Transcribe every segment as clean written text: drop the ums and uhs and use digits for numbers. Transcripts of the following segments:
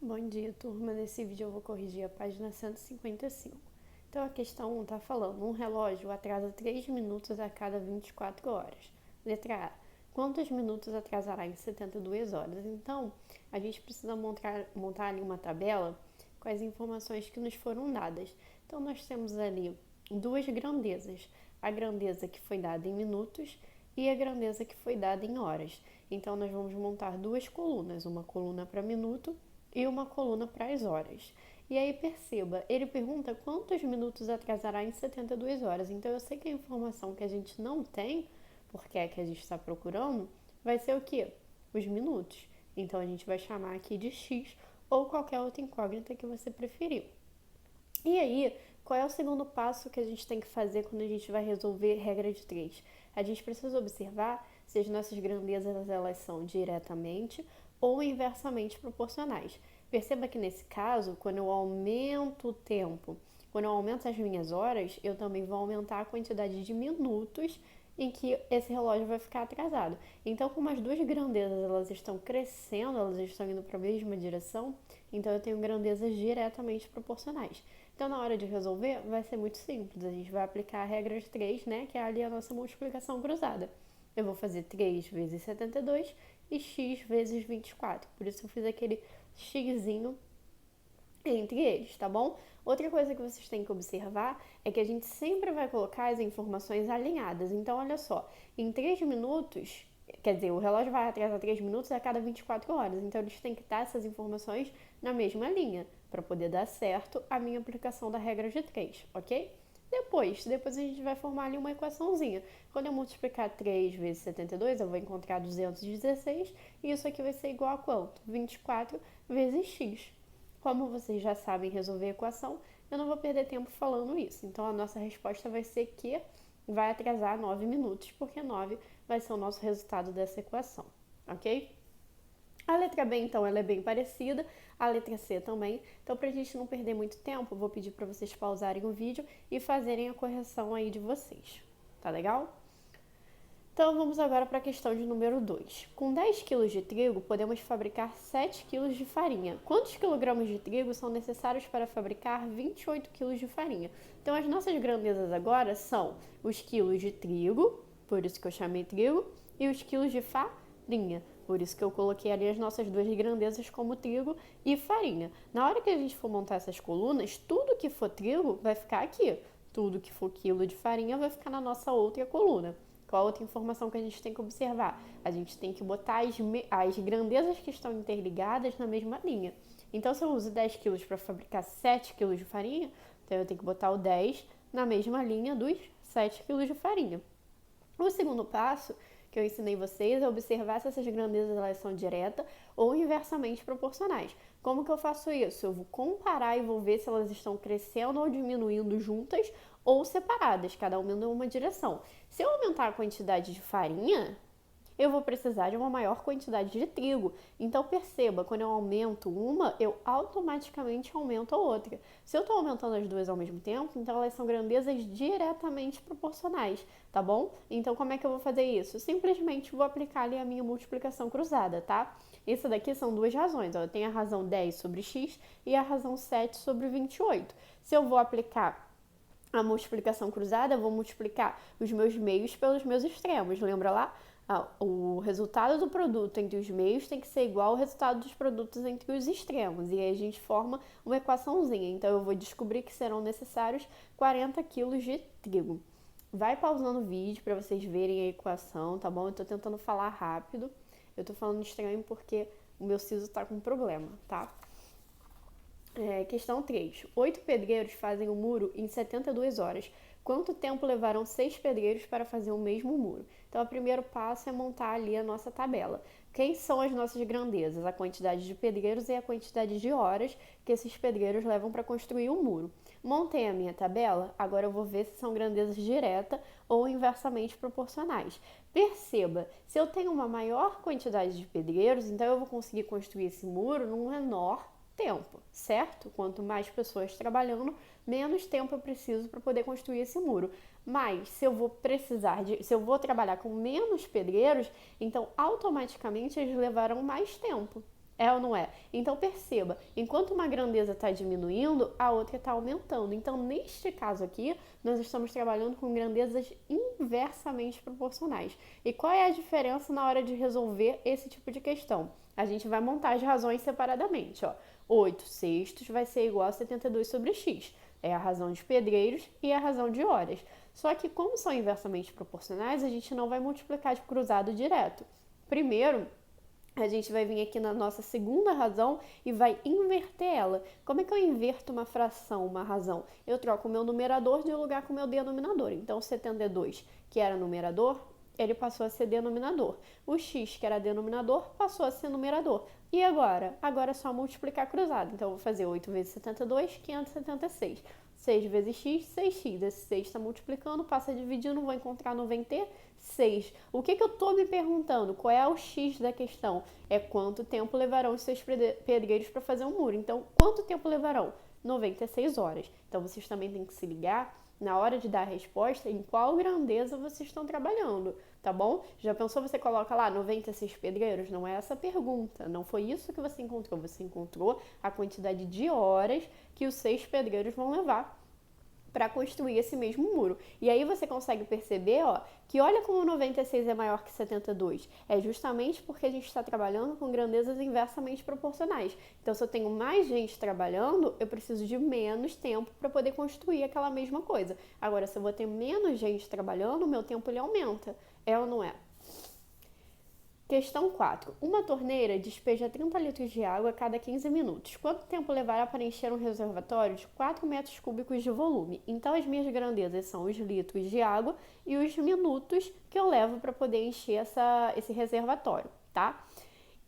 Bom dia, turma. Nesse vídeo eu vou corrigir a página 155. Então, a questão 1 está falando: um relógio atrasa 3 minutos a cada 24 horas. Letra A. Quantos minutos atrasará em 72 horas? Então, a gente precisa montar ali uma tabela com as informações que nos foram dadas. Então, nós temos ali duas grandezas. A grandeza que foi dada em minutos e a grandeza que foi dada em horas. Então, nós vamos montar duas colunas, uma coluna para minuto e uma coluna para as horas. E aí perceba, ele pergunta quantos minutos atrasará em 72 horas. Então eu sei que a informação que a gente não tem, porque é que a gente está procurando, vai ser o quê? Os minutos. Então a gente vai chamar aqui de X ou qualquer outra incógnita que você preferir. E aí, qual é o segundo passo que a gente tem que fazer quando a gente vai resolver regra de 3? A gente precisa observar se as nossas grandezas elas são diretamente ou inversamente proporcionais. Perceba que nesse caso, quando eu aumento o tempo, quando eu aumento as minhas horas, eu também vou aumentar a quantidade de minutos em que esse relógio vai ficar atrasado. Então, como as duas grandezas elas estão crescendo, elas estão indo para a mesma direção, então eu tenho grandezas diretamente proporcionais. Então, na hora de resolver, vai ser muito simples. A gente vai aplicar a regra de 3, né, que é ali a nossa multiplicação cruzada. Eu vou fazer 3 vezes 72 e x vezes 24. Por isso eu fiz aquele xzinho entre eles, tá bom? Outra coisa que vocês têm que observar é que a gente sempre vai colocar as informações alinhadas. Então, olha só, em 3 minutos, quer dizer, o relógio vai atrasar 3 minutos a cada 24 horas. Então, eles têm que estar essas informações na mesma linha, para poder dar certo a minha aplicação da regra de 3, ok? Depois a gente vai formar ali uma equaçãozinha. Quando eu multiplicar 3 vezes 72, eu vou encontrar 216, e isso aqui vai ser igual a quanto? 24 vezes x. Como vocês já sabem resolver a equação, eu não vou perder tempo falando isso. Então, a nossa resposta vai ser que vai atrasar 9 minutos, porque 9 vai ser o nosso resultado dessa equação, ok? A letra B, então, ela é bem parecida, a letra C também. Então, para a gente não perder muito tempo, eu vou pedir para vocês pausarem o vídeo e fazerem a correção aí de vocês. Tá legal? Então, vamos agora para a questão de número 2. Com 10 kg de trigo, podemos fabricar 7 kg de farinha. Quantos quilogramas de trigo são necessários para fabricar 28 kg de farinha? Então, as nossas grandezas agora são os quilos de trigo, por isso que eu chamei trigo, e os quilos de farinha. Por isso que eu coloquei ali as nossas duas grandezas como trigo e farinha. Na hora que a gente for montar essas colunas, tudo que for trigo vai ficar aqui. Tudo que for quilo de farinha vai ficar na nossa outra coluna. Qual a outra informação que a gente tem que observar? A gente tem que botar as grandezas que estão interligadas na mesma linha. Então, se eu uso 10 quilos para fabricar 7 quilos de farinha, então eu tenho que botar o 10 na mesma linha dos 7 quilos de farinha. O segundo passo que eu ensinei vocês é observar se essas grandezas elas são direta ou inversamente proporcionais. Como que eu faço isso? Eu vou comparar e vou ver se elas estão crescendo ou diminuindo juntas ou separadas, cada uma em uma direção. Se eu aumentar a quantidade de farinha, eu vou precisar de uma maior quantidade de trigo. Então perceba, quando eu aumento uma, eu automaticamente aumento a outra. Se eu estou aumentando as duas ao mesmo tempo, então elas são grandezas diretamente proporcionais, tá bom? Então como é que eu vou fazer isso? Simplesmente vou aplicar ali a minha multiplicação cruzada, tá? Isso daqui são duas razões, ó. Eu tenho a razão 10 sobre x e a razão 7 sobre 28. Se eu vou aplicar a multiplicação cruzada, eu vou multiplicar os meus meios pelos meus extremos. Lembra lá? O resultado do produto entre os meios tem que ser igual ao resultado dos produtos entre os extremos. E aí a gente forma uma equaçãozinha. Então, eu vou descobrir que serão necessários 40 quilos de trigo. Vai pausando o vídeo para vocês verem a equação, tá bom? Eu tô tentando falar rápido. Eu tô falando estranho porque o meu siso tá com problema, tá? Questão 3. 8 pedreiros fazem o muro em 72 horas. Quanto tempo levarão 6 pedreiros para fazer o mesmo muro? Então, o primeiro passo é montar ali a nossa tabela. Quem são as nossas grandezas? A quantidade de pedreiros e a quantidade de horas que esses pedreiros levam para construir o muro. Montei a minha tabela, agora eu vou ver se são grandezas direta ou inversamente proporcionais. Perceba, se eu tenho uma maior quantidade de pedreiros, então eu vou conseguir construir esse muro num menor tempo, certo? Quanto mais pessoas trabalhando, menos tempo eu preciso para poder construir esse muro. Mas se eu vou trabalhar com menos pedreiros, então automaticamente eles levarão mais tempo. É ou não é? Então perceba, enquanto uma grandeza está diminuindo, a outra está aumentando. Então, neste caso aqui, nós estamos trabalhando com grandezas inversamente proporcionais. E qual é a diferença na hora de resolver esse tipo de questão? A gente vai montar as razões separadamente. Ó. 8/6 vai ser igual a 72 sobre x. É a razão de pedreiros e a razão de horas. Só que como são inversamente proporcionais, a gente não vai multiplicar de cruzado direto. Primeiro, a gente vai vir aqui na nossa segunda razão e vai inverter ela. Como é que eu inverto uma fração, uma razão? Eu troco o meu numerador de lugar com o meu denominador. Então, 72, que era numerador, ele passou a ser denominador. O x, que era denominador, passou a ser numerador. E agora? Agora é só multiplicar cruzado. Então, eu vou fazer 8 vezes 72, 576. 6 vezes x, 6x. Esse 6 está multiplicando, passa dividindo, vou encontrar 96. O que eu estou me perguntando? Qual é o x da questão? É quanto tempo levarão os seus pedreiros para fazer um muro. Então, quanto tempo levarão? 96 horas. Então, vocês também têm que se ligar na hora de dar a resposta em qual grandeza vocês estão trabalhando, tá bom? Já pensou, você coloca lá 96 pedreiros? Não é essa a pergunta, não foi isso que você encontrou. Você encontrou a quantidade de horas que os 6 pedreiros vão levar para construir esse mesmo muro. E aí você consegue perceber, ó, que olha como 96 é maior que 72. É justamente porque a gente está trabalhando com grandezas inversamente proporcionais. Então, se eu tenho mais gente trabalhando, eu preciso de menos tempo para poder construir aquela mesma coisa. Agora, se eu vou ter menos gente trabalhando, o meu tempo ele aumenta. É ou não é? Questão 4. Uma torneira despeja 30 litros de água a cada 15 minutos. Quanto tempo levará para encher um reservatório de 4 metros cúbicos de volume? Então, as minhas grandezas são os litros de água e os minutos que eu levo para poder encher esse reservatório, tá?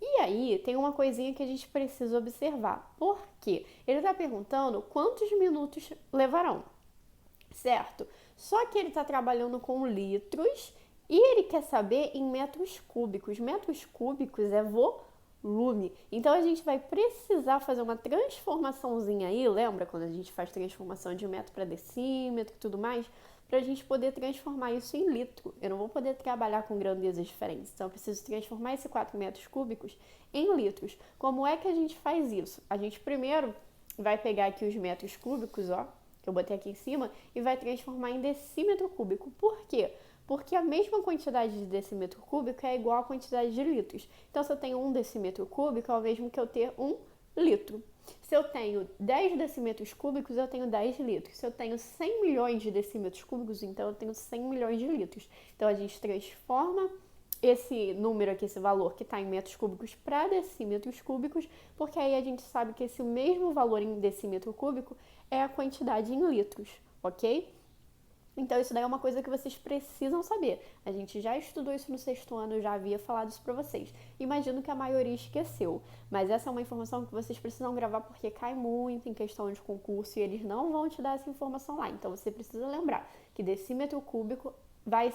E aí, tem uma coisinha que a gente precisa observar. Por quê? Ele está perguntando quantos minutos levarão, certo? Só que ele está trabalhando com litros e ele quer saber em metros cúbicos. Metros cúbicos é volume. Então, a gente vai precisar fazer uma transformaçãozinha aí. Lembra quando a gente faz transformação de metro para decímetro e tudo mais? Para a gente poder transformar isso em litro. Eu não vou poder trabalhar com grandezas diferentes. Então, eu preciso transformar esses 4 metros cúbicos em litros. Como é que a gente faz isso? A gente primeiro vai pegar aqui os metros cúbicos, ó, que eu botei aqui em cima, e vai transformar em decímetro cúbico. Por quê? Porque a mesma quantidade de decímetro cúbico é igual à quantidade de litros. Então, se eu tenho 1 decímetro cúbico, é o mesmo que eu ter 1 litro. Se eu tenho 10 decímetros cúbicos, eu tenho 10 litros. Se eu tenho 100 milhões de decímetros cúbicos, então eu tenho 100 milhões de litros. Então, a gente transforma esse número aqui, esse valor que está em metros cúbicos para decímetros cúbicos, porque aí a gente sabe que esse mesmo valor em decímetro cúbico é a quantidade em litros, ok? Então, isso daí é uma coisa que vocês precisam saber. A gente já estudou isso no 6º ano, eu já havia falado isso para vocês. Imagino que a maioria esqueceu, mas essa é uma informação que vocês precisam gravar porque cai muito em questão de concurso e eles não vão te dar essa informação lá. Então, você precisa lembrar que decímetro cúbico vai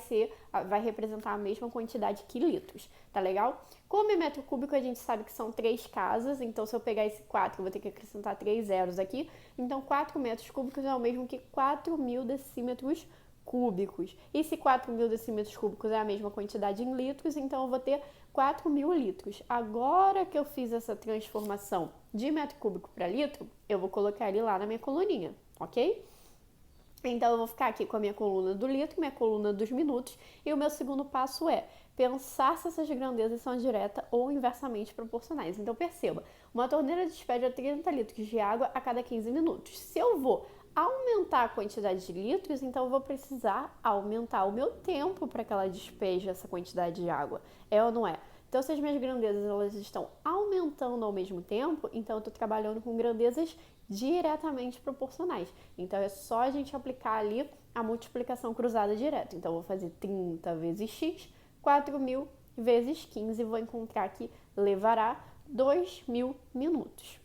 representar a mesma quantidade que litros, tá legal? Como é metro cúbico, a gente sabe que são 3 casas, então se eu pegar esse 4, eu vou ter que acrescentar 3 zeros aqui, então 4 metros cúbicos é o mesmo que 4.000 decímetros cúbicos. E se 4.000 decímetros cúbicos é a mesma quantidade em litros, então eu vou ter 4.000 litros. Agora que eu fiz essa transformação de metro cúbico para litro, eu vou colocar ele lá na minha coluninha, ok? Então, eu vou ficar aqui com a minha coluna do litro, minha coluna dos minutos, e o meu segundo passo é pensar se essas grandezas são direta ou inversamente proporcionais. Então, perceba, uma torneira despeja 30 litros de água a cada 15 minutos. Se eu vou aumentar a quantidade de litros, então eu vou precisar aumentar o meu tempo para que ela despeje essa quantidade de água. É ou não é? Então, se as minhas grandezas elas estão aumentando ao mesmo tempo, então eu estou trabalhando com grandezas diretamente proporcionais. Então, é só a gente aplicar ali a multiplicação cruzada direta. Então, eu vou fazer 30 vezes x, 4.000 vezes 15, vou encontrar que levará 2.000 minutos.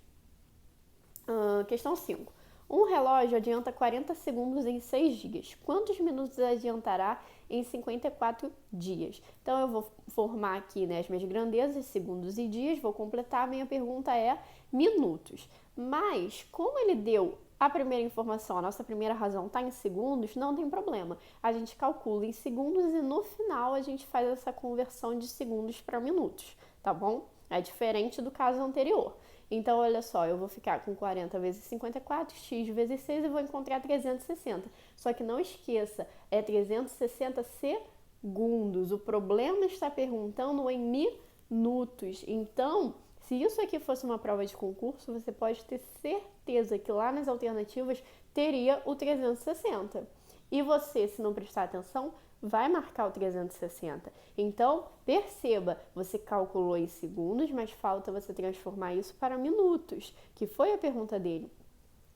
Questão 5. Um relógio adianta 40 segundos em 6 dias. Quantos minutos adiantará em 54 dias? Então, eu vou formar aqui, né, as minhas grandezas, segundos e dias, vou completar. A minha pergunta é minutos. Mas, como ele deu a primeira informação, a nossa primeira razão está em segundos, não tem problema. A gente calcula em segundos e no final a gente faz essa conversão de segundos para minutos, tá bom? É diferente do caso anterior. Então, olha só, eu vou ficar com 40 vezes 54, x vezes 6 e vou encontrar 360. Só que não esqueça, é 360 segundos. O problema está perguntando em minutos. Então, se isso aqui fosse uma prova de concurso, você pode ter certeza que lá nas alternativas teria o 360. E você, se não prestar atenção, vai marcar o 360. Então, perceba, você calculou em segundos, mas falta você transformar isso para minutos, que foi a pergunta dele.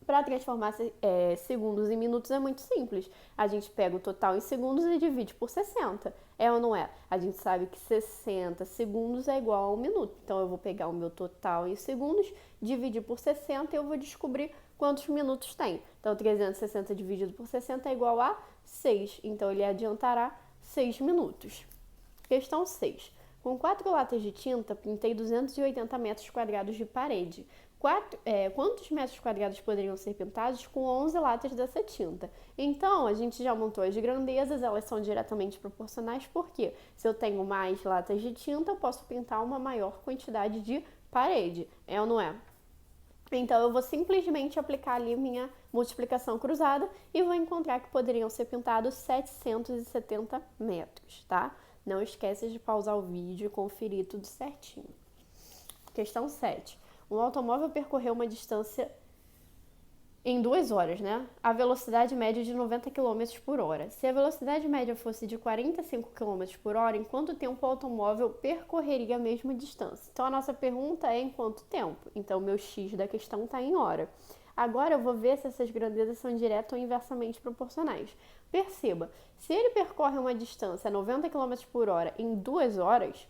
Para transformar segundos em minutos é muito simples. A gente pega o total em segundos e divide por 60. É ou não é? A gente sabe que 60 segundos é igual a 1 minuto. Então, eu vou pegar o meu total em segundos, dividir por 60 e eu vou descobrir quantos minutos tem. Então, 360 dividido por 60 é igual a 6. Então, ele adiantará 6 minutos. Questão 6. Com 4 latas de tinta, pintei 280 metros quadrados de parede. Quantos metros quadrados poderiam ser pintados com 11 latas dessa tinta? Então, a gente já montou as grandezas, elas são diretamente proporcionais, porque se eu tenho mais latas de tinta, eu posso pintar uma maior quantidade de parede. É ou não é? Então, eu vou simplesmente aplicar ali minha multiplicação cruzada e vou encontrar que poderiam ser pintados 770 metros, tá? Não esqueça de pausar o vídeo e conferir tudo certinho. Questão 7. Um automóvel percorreu uma distância em 2 horas, né? A velocidade média de 90 km por hora. Se a velocidade média fosse de 45 km por hora, em quanto tempo o automóvel percorreria a mesma distância? Então, a nossa pergunta é em quanto tempo? Então, o meu x da questão está em hora. Agora, eu vou ver se essas grandezas são direta ou inversamente proporcionais. Perceba, se ele percorre uma distância a 90 km por hora em 2 horas,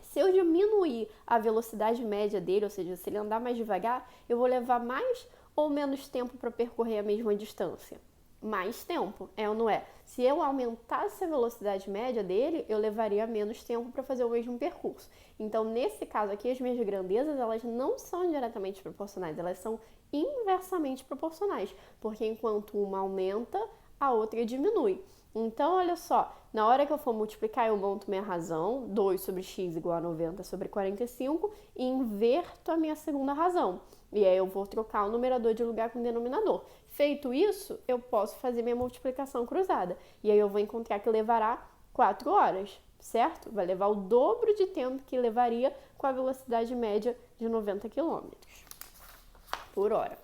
se eu diminuir a velocidade média dele, ou seja, se ele andar mais devagar, eu vou levar mais ou menos tempo para percorrer a mesma distância? Mais tempo, é ou não é? Se eu aumentasse a velocidade média dele, eu levaria menos tempo para fazer o mesmo percurso. Então, nesse caso aqui, as minhas grandezas, elas não são diretamente proporcionais, elas são inversamente proporcionais, porque enquanto uma aumenta, a outra diminui. Então, olha só, na hora que eu for multiplicar, eu monto minha razão, 2 sobre x igual a 90 sobre 45, e inverto a minha segunda razão. E aí eu vou trocar o numerador de lugar com o denominador. Feito isso, eu posso fazer minha multiplicação cruzada. E aí eu vou encontrar que levará 4 horas, certo? Vai levar o dobro de tempo que levaria com a velocidade média de 90 km por hora.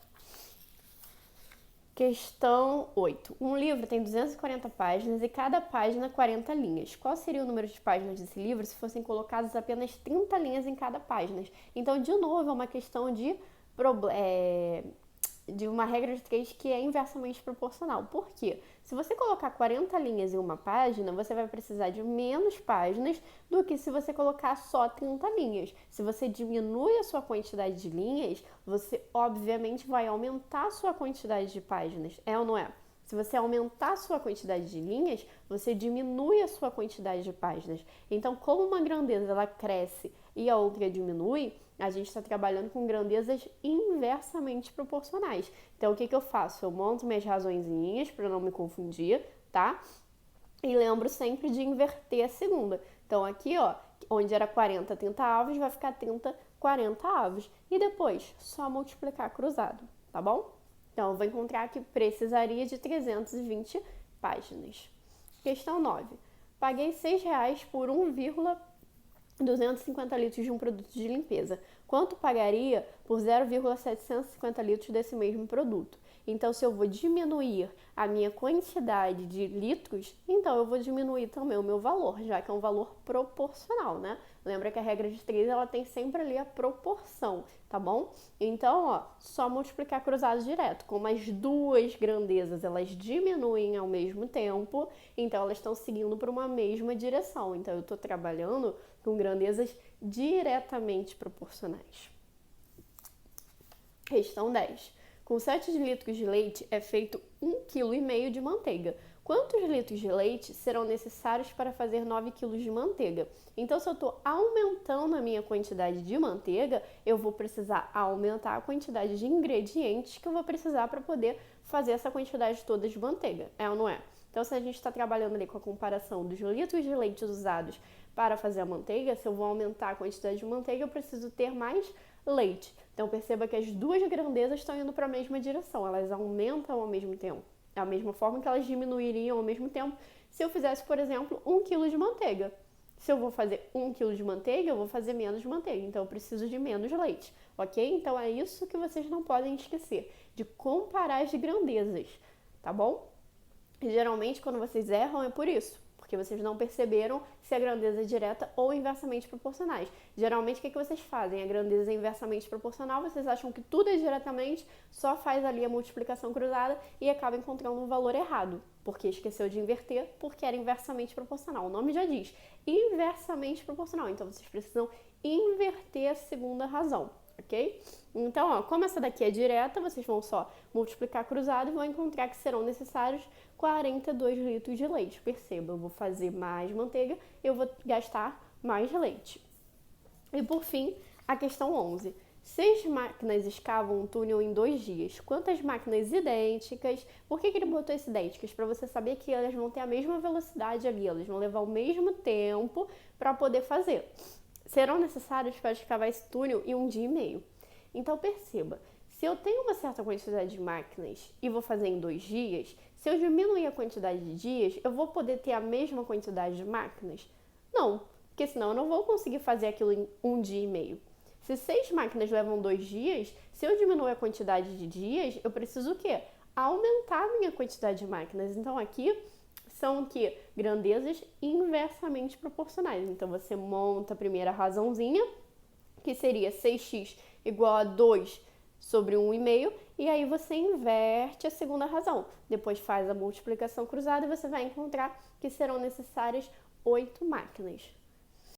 Questão 8. Um livro tem 240 páginas e cada página 40 linhas. Qual seria o número de páginas desse livro se fossem colocadas apenas 30 linhas em cada página? Então, de novo, é uma questão de uma regra de 3 que é inversamente proporcional. Por quê? Se você colocar 40 linhas em uma página, você vai precisar de menos páginas do que se você colocar só 30 linhas. Se você diminui a sua quantidade de linhas, você obviamente vai aumentar a sua quantidade de páginas. É ou não é? Se você aumentar a sua quantidade de linhas, você diminui a sua quantidade de páginas. Então, como uma grandeza ela cresce e a outra diminui, a gente está trabalhando com grandezas inversamente proporcionais. Então, o que eu faço? Eu monto minhas razõezinhas para não me confundir, tá? E lembro sempre de inverter a segunda. Então, aqui, ó, onde era 40, 30 avos, vai ficar 30, 40 avos. E depois, só multiplicar cruzado, tá bom? Então, eu vou encontrar que precisaria de 320 páginas. Questão 9. Paguei R$6 por 1,250 litros de um produto de limpeza. Quanto pagaria por 0,750 litros desse mesmo produto? Então, se eu vou diminuir a minha quantidade de litros, então eu vou diminuir também o meu valor, já que é um valor proporcional, né? Lembra que a regra de 3, ela tem sempre ali a proporção, tá bom? Então, ó, só multiplicar cruzados direto. Como as duas grandezas, elas diminuem ao mesmo tempo, então elas estão seguindo para uma mesma direção. Então, eu estou trabalhando com grandezas diretamente proporcionais. Questão 10. Com 7 litros de leite é feito 1,5 kg de manteiga. Quantos litros de leite serão necessários para fazer 9 kg de manteiga? Então, se eu estou aumentando a minha quantidade de manteiga, eu vou precisar aumentar a quantidade de ingredientes que eu vou precisar para poder fazer essa quantidade toda de manteiga. É ou não é? Então, se a gente está trabalhando ali com a comparação dos litros de leite usados para fazer a manteiga, se eu vou aumentar a quantidade de manteiga, eu preciso ter mais leite. Então perceba que as duas grandezas estão indo para a mesma direção, elas aumentam ao mesmo tempo. Da mesma forma que elas diminuiriam ao mesmo tempo se eu fizesse, por exemplo, 1 kg de manteiga. Se eu vou fazer 1 kg de manteiga, eu vou fazer menos manteiga, então eu preciso de menos leite, ok? Então é isso que vocês não podem esquecer, de comparar as grandezas, tá bom? E geralmente quando vocês erram é por isso, porque vocês não perceberam se a grandeza é direta ou inversamente proporcionais. Geralmente o que vocês fazem? A grandeza é inversamente proporcional, vocês acham que tudo é diretamente, só faz ali a multiplicação cruzada e acaba encontrando um valor errado, porque esqueceu de inverter, porque era inversamente proporcional. O nome já diz, inversamente proporcional, então vocês precisam inverter a segunda razão, ok? Então, ó, como essa daqui é direta, vocês vão só multiplicar cruzado e vão encontrar que serão necessários 42 litros de leite. Perceba, eu vou fazer mais manteiga, eu vou gastar mais leite. E por fim, a questão 11. 6 máquinas escavam um túnel em 2 dias. Quantas máquinas idênticas? Por que ele botou esse idênticas? Para você saber que elas vão ter a mesma velocidade ali, elas vão levar o mesmo tempo para poder fazer. Serão necessários para escavar esse túnel em 1 dia e meio. Então perceba, se eu tenho uma certa quantidade de máquinas e vou fazer em 2 dias, se eu diminuir a quantidade de dias, eu vou poder ter a mesma quantidade de máquinas? Não, porque senão eu não vou conseguir fazer aquilo em 1 dia e meio. Se 6 máquinas levam 2 dias, se eu diminuir a quantidade de dias, eu preciso o quê? Aumentar a minha quantidade de máquinas. Então aqui são o quê? Grandezas inversamente proporcionais. Então você monta a primeira razãozinha, que seria 6x igual a 2 sobre 1,5, e aí você inverte a segunda razão. Depois faz a multiplicação cruzada e você vai encontrar que serão necessárias 8 máquinas.